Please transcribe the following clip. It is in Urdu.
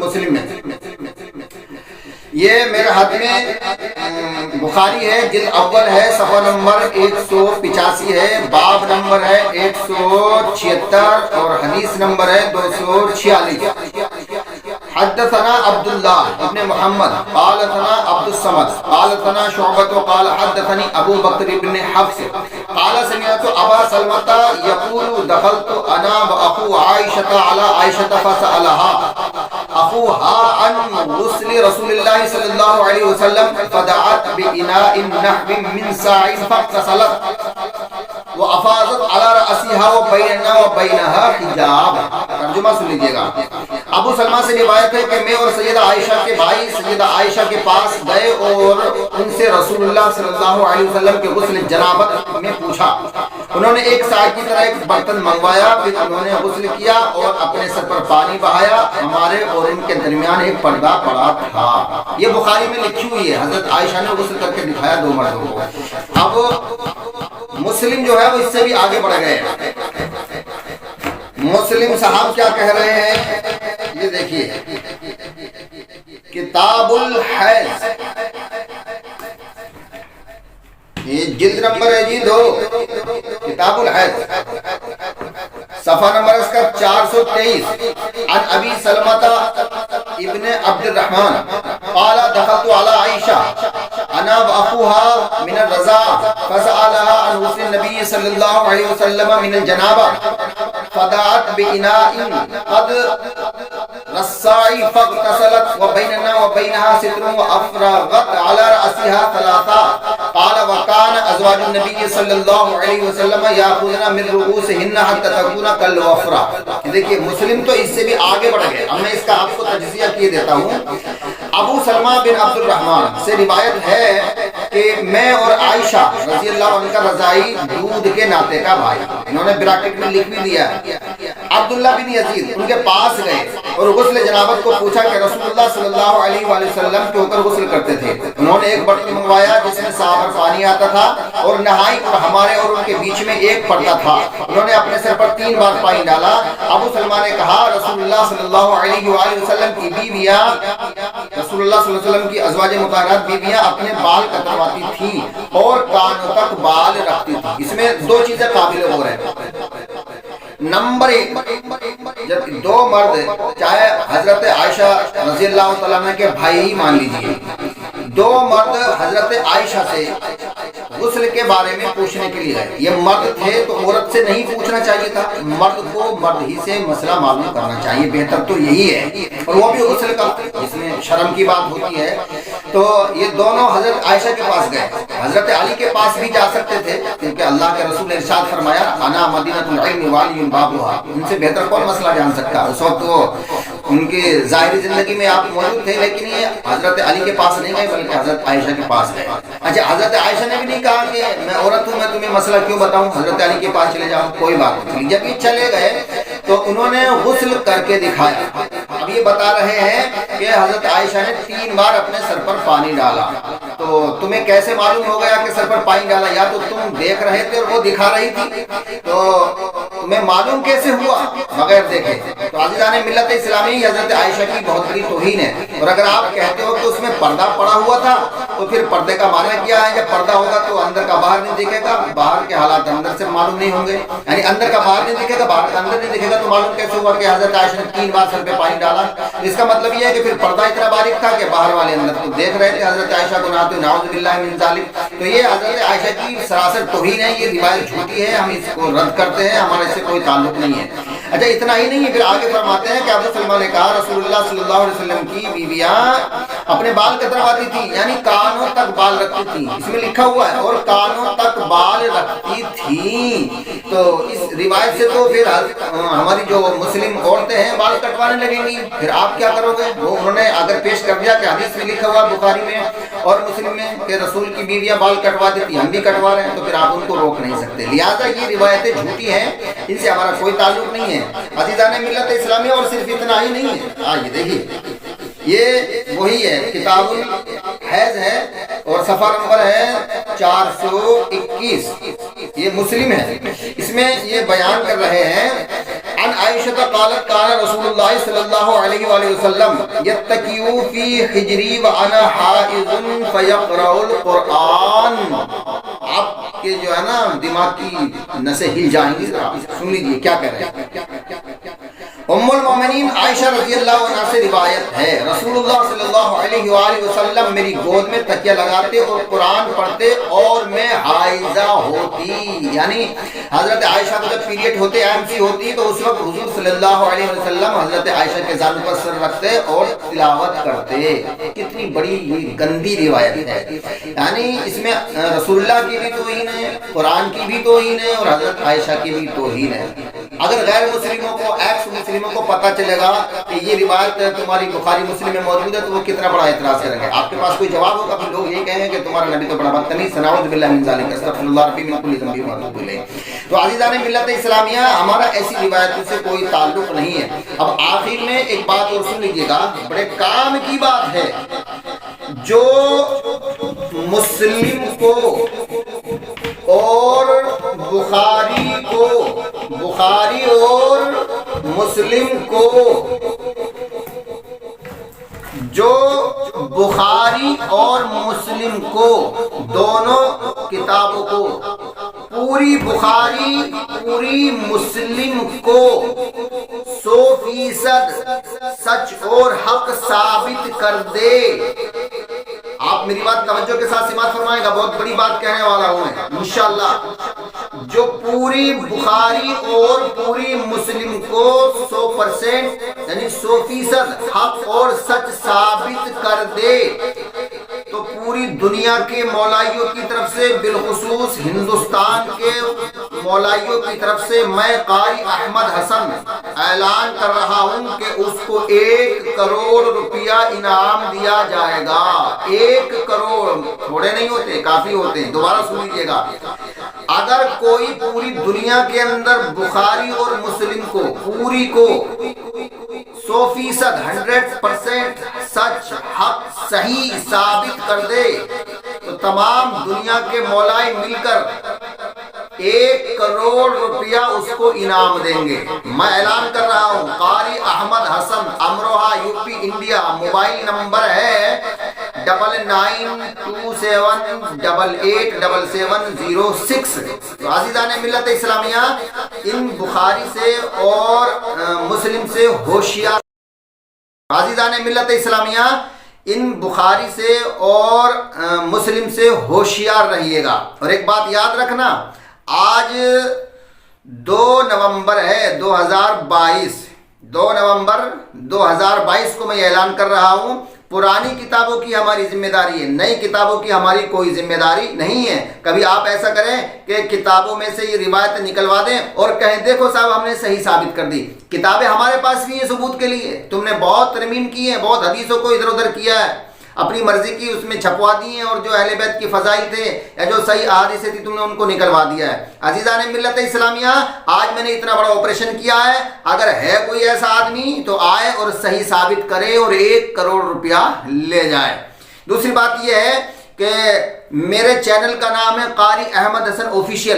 مسلم میں یہ میرے ہاتھ میں بخاری ہے، جلد اول ہے، صفحہ نمبر 185 ہے، باب نمبر ہے 176 اور حدیث نمبر ہے 246۔ حدثنا عبد الله ابن محمد قال ثنا عبد الصمد قال ثنا شعبة قال حدثني ابو بكر بن حفص قال سمعت ابا سلمة يقول دخلت انا واخو عائشة على عائشة فسألها اخوها عن غسل رسول الله صلى الله عليه وسلم فدعت بإناء نحو من ساع فاغتسلت وافاضت على رأسها وبيننا وبينها حجاب۔ ترجمہ سن لیجیے گا۔ ابو سلمہ سے روایت ہے کہ میں اور سیدہ عائشہ کے بھائی سیدہ عائشہ کے پاس گئے اور ان سے رسول اللہ صلی اللہ علیہ وسلم کے غسل جنابت میں پوچھا۔ انہوں نے ایک ساعت کی طرح ایک برتن منگوایا، پھر انہوں نے غسل کیا اور اپنے سر پر پانی بہایا، ہمارے اور ان کے درمیان ایک پردہ پڑا تھا۔ یہ بخاری میں لکھی ہوئی ہے، حضرت عائشہ نے غسل کر کے دکھایا دو مردوں کو۔ اب مسلم جو ہے وہ اس سے بھی آگے بڑھ گئے۔ مسلم صاحب کیا کہہ رہے ہیں یہ دیکھیے، کتاب الحیض، یہ جلد نمبر ہے جی 2، کتاب الحیض، صفحہ نمبر اس کا 423۔ عن ابی سلمۃ ابن عبد الرحمن قال دخلت على عائشہ انا واخوها من الرضاعة فسألها عن غسل النبي صلى الله عليه وسلم من الجنابة فدعت بإناء قد رصاع فاغتسلت وبيننا وبينها ستر وأفرغت على رأسها ثلاثة قال وكان أزواج النبي صلى الله عليه وسلم يأخذن من رؤوسهن حتى تكون كالوفرة۔ دیکھیے مسلم تو اس سے بھی آگے بڑھ گئے۔ اب میں اس کا آپ کو تجزیہ کیے دیتا ہوں۔ ابو سلمہ بن عبد الرحمن سے روایت ہے کہ میں اور عائشہ رضی اللہ عنہ کا رضائی دودھ کے ناطے کا بھائی، انہوں نے براکٹ میں لکھ بھی دیا، عبداللہ بن یزید ان کے پاس گئے اور غسل جنابت کو پوچھا کہ رسول اللہ صلی اللہ علیہ وآلہ وسلم کے اوپر غسل کرتے تھے۔ انہوں نے ایک برتن منگوایا جس میں صاف اور پانی آتا تھا اور نہائی اور ہمارے اور ان کے بیچ میں ایک پردہ تھا۔ انہوں نے اپنے سر پر 3 بار پانی ڈالا۔ ابو سلمہ نے کہا رسول اللہ صلی اللہ علیہ وآلہ وسلم کی بیویاں، رسول اللہ صلی اللہ علیہ وسلم کی ازواج مطہرات بیویاں اپنے بال کترواتی تھی اور کانوں تک بال رکھتی تھی۔ اس میں 2 چیزیں قابل غور ہیں۔ نمبر 1، جب 2 مرد، چاہے حضرت عائشہ رضی اللہ تعالیٰ عنہ کے بھائی ہی مان لیجئے، 2 مرد حضرت عائشہ سے غسل کے بارے میں پوچھنے کے لیے گئے۔ یہ مرد تھے تو عورت سے نہیں پوچھنا چاہیے تھا، مرد کو مرد ہی سے مسئلہ معلوم کرنا چاہیے، بہتر تو یہی ہے، اور وہ بھی غسل کا، جس میں شرم کی بات ہوتی ہے۔ تو یہ دونوں حضرت عائشہ کے پاس گئے، حضرت علی کے پاس بھی جا سکتے تھے کیونکہ اللہ کے رسول نے ارشاد فرمایا انا مدینۃ العلم وعلی بابها، ان سے بہتر کون مسئلہ جان سکتا ہے۔ اس وقت وہ ان کی ظاہری زندگی میں آپ موجود تھے، لیکن یہ حضرت علی کے پاس نہیں گئے بلکہ حضرت عائشہ کے پاس گئے۔ اچھا، حضرت عائشہ نے بھی نہیں کہا کہ میں عورت ہوں، میں تمہیں مسئلہ کیوں بتاؤں، حضرت علی کے پاس چلے جاؤ، کوئی بات نہیں۔ جب یہ چلے گئے تو انہوں نے غسل کر کے دکھایا۔ اب یہ بتا رہے ہیں کہ حضرت عائشہ نے 3 بار اپنے سر پر پانی ڈالا۔ تو تمہیں کیسے معلوم ہو گیا کہ سر پر پانی ڈالا؟ یا تو تم دیکھ رہے تھے اور وہ دکھا رہی تھی، تو تمہیں معلوم کیسے ہوا بغیر دیکھے؟ تو عزیزان ملت اسلامی، حضرت عائشہ کی بہت بڑی توہین ہے، اور اگر آپ کہتے ہو کہ اس میں پردہ پڑا ہوا تھا تو پھر پردے کا معنی کیا ہے؟ جب پردہ ہوگا تو اندر کا باہر نہیں دکھے گا، باہر کے حالات اندر سے معلوم نہیں ہوں گے، یعنی اندر کا باہر نہیں دکھے گا، باہر کا اندر نہیں دکھے گا، تو معلوم کیسے ہوا کہ حضرت عائشہ نے 3 بار سر پہ پانی ڈالا؟ اس کا مطلب یہ ہے کہ پھر پردہ اتنا باریک تھا کہ باہر والے اندر تو دیکھ رہے تھے حضرت عائشہ کو، نہ تو نعوذ باللہ من ذالک۔ تو یہ حضرت عائشہ کی سراسر توہین ہے، یہ روایت جھوٹی ہے، ہم اس کو رد کرتے ہیں، ہمارے اس سے کوئی تعلق نہیں ہے۔ اچھا، اتنا ہی نہیں ہے، پھر آگے فرماتے ہیں کہ ابو سلمہ نے کہا رسول اللہ صلی اللہ علیہ وسلم کی بیویاں اپنے بال کترواتی تھی، یعنی کانوں تک بال رکھتی تھی، اس میں لکھا ہوا ہے، اور کانوں تک بال رکھتی تھی۔ تو اس روایت سے تو پھر ہماری جو مسلم عورتیں ہیں بال کٹوانے لگیں گی، پھر آپ کیا کرو گے؟ وہ انہوں نے اگر پیش کر دیا کہ حدیث میں لکھا ہوا بخاری میں اور مسلم میں کہ رسول کی بیویاں بال کٹوا دیتی، ہم بھی کٹوا رہے ہیں، تو پھر آپ ان کو روک نہیں سکتے۔ لہٰذا یہ روایتیں جھوٹی ہیں، ان سے ہمارا کوئی تعلق نہیں ہے عزیزان ملت اسلامی۔ اور صرف اتنا ہی نہیں ہے، آئیے دیکھیے، یہ وہی ہے، کتاب الحیض ہے اور صفحہ نمبر ہے 421، یہ مسلم ہے۔ اس میں یہ بیان کر رہے ہیں عن عائشہ قالت کان رسول اللہ صلی اللہ علیہ وآلہ وسلم یتکئ فی حجری وانا حائض فیقرأ القرآن. آپ کے جو ہے نا دماغ کی نسیں ہل جائیں گی، سن لیجیے کیا کہہ رہے ہیں. ام المومنین عائشہ رضی اللہ عنہا سے روایت ہے رسول اللہ صلی اللہ علیہ وآلہ وسلم میری گود میں تکیہ لگاتے اور قرآن پڑھتے اور میں حائضہ ہوتی. یعنی حضرت عائشہ کو جب پیریڈ ہوتے MC ہوتی تو اس وقت حضور صلی اللہ علیہ وسلم حضرت عائشہ کے زانو پر سر رکھتے اور تلاوت کرتے. کتنی بڑی یہ گندی روایت ہے. یعنی اس میں رسول اللہ کی بھی توہین ہے، قرآن کی بھی توہین ہے اور حضرت عائشہ کی بھی توہین ہے. اگر غیر مسلموں کو ایکس مسلموں کو پتہ چلے گا کہ یہ روایت تمہاری بخاری مسلم میں موجود ہے تو وہ کتنا بڑا اعتراض کریں گے. آپ کے پاس کوئی جواب ہوگا پھر لوگ یہ کہیں گے کہ تمہارا نبی تو بڑا بدتمیز، نعوذ باللہ من ذالک، استغفر اللہ ربی من کل ذنب واتوب الیہ. تو عزیزان ملت اسلامیہ، ہمارا ایسی روایتوں سے کوئی تعلق نہیں ہے. اب آخر میں ایک بات اور سن لیجیے گا، بڑے کام کی بات ہے. جو مسلم کو اور بخاری اور مسلم کو، جو بخاری اور مسلم کو دونوں کتابوں کو، پوری بخاری پوری مسلم کو 100% سچ اور حق ثابت کر دے. آپ میری بات توجہ کے ساتھ سماعت فرمائے گا، بہت بڑی بات کہنے والا ہوں میں انشاءاللہ. جو پوری بخاری اور پوری مسلم کو 100% یعنی 100% حق اور سچ ثابت کر دے تو پوری دنیا کے مولائیوں کی طرف سے، بالخصوص ہندوستان کے مولائیوں کی طرف سے میں قاری احمد حسن اعلان کر رہا ہوں کہ اس کو 1 کروڑ روپیہ انعام دیا جائے گا. 1 کروڑ، تھوڑے نہیں ہوتے، کافی ہوتے ہیں. دوبارہ سن لیجیے گا، اگر کوئی پوری دنیا کے اندر بخاری اور مسلم کو پوری کو 100% 100% سچ حق صحیح ثابت کر دے تو تمام دنیا کے مولائی مل کر 1 کروڑ روپیہ اس کو انعام دیں گے. میں اعلان کر رہا ہوں، Qari Ahmad Hasan, Amroha, UP, India. Mobile number ہے 9927887706. تو عزیزان ملت اسلامیہ، ان بخاری سے اور مسلم سے ہوشیار، عزیزان ملت اسلامیہ ان بخاری سے اور مسلم سے ہوشیار رہیے گا. اور ایک بات یاد رکھنا، آج 2 نومبر ہے 2022. 2 نومبر 2022 کو میں اعلان کر رہا ہوں، پرانی کتابوں کی ہماری ذمہ داری ہے، نئی کتابوں کی ہماری کوئی ذمہ داری نہیں ہے. کبھی آپ ایسا کریں کہ کتابوں میں سے یہ روایت نکلوا دیں اور کہیں دیکھو صاحب ہم نے صحیح ثابت کر دی. کتابیں ہمارے پاس بھی ہیں ثبوت کے لیے. تم نے بہت ترمیم کی ہے، بہت حدیثوں کو ادھر ادھر کیا ہے، اپنی مرضی کی اس میں چھپوا دی ہیں، اور جو اہل بیت کی فضائل تھے یا جو صحیح احادیث تھی تم نے ان کو نکلوا دیا ہے. عزیزان ملت اسلامیہ، آج میں نے اتنا بڑا آپریشن کیا ہے. اگر ہے کوئی ایسا آدمی تو آئے اور صحیح ثابت کرے اور 1 کروڑ روپیہ لے جائے. دوسری بات یہ ہے کہ میرے چینل کا نام ہے قاری احمد حسن آفیشیل.